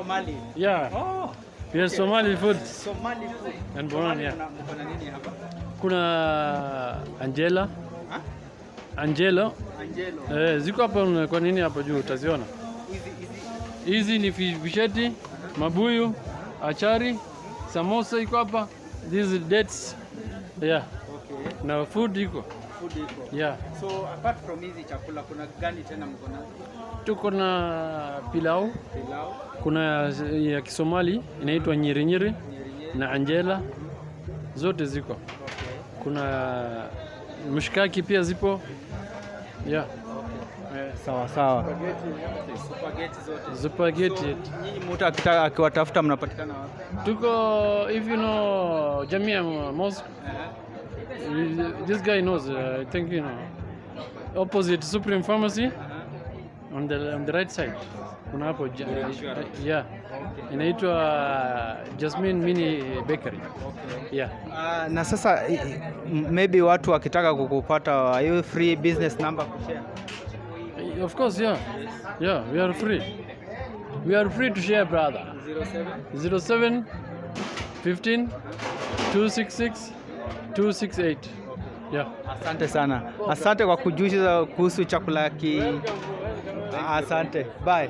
Somali. Yeah. Oh. We are Somali Food. Somali Food. And Borana, yeah. Kuna nini hapa? Kuna Angela. Angelo. Ziko hapa kwa nini hapa juu utaziona. Hizi ni visheti, mabuyu, achari, samosa iko hapa. These dates. Yeah. Okay. Na food iko. Yeah. So apart from hizi chakula kuna gani tena mko nazo? Tuko na pilau. Kuna ya Kisomali inaitwa nyiri na Angela. Zote ziko. Okay. Kuna mshikaki pia zipo. Yeah. Sawa. Spaghetti. Nyinyi mtu akiwatafuta mnapatikana wapi? Tuko, if you know Jamia Mosque. This guy knows, I think you know. Opposite Supreme Pharmacy. On the right side. Kuna hapo yeah. Inaitwa Jasmine Mini Bakery. Okay. Yeah. Na sasa maybe watu wakitaka kukupata, are you free business number kushare? Of course, yeah. Yeah, we are free. We are free to share, brother. 07 15 266 268. Yeah. Asante sana. Asante kwa kujuza kuhusu chakula Asante. Bye.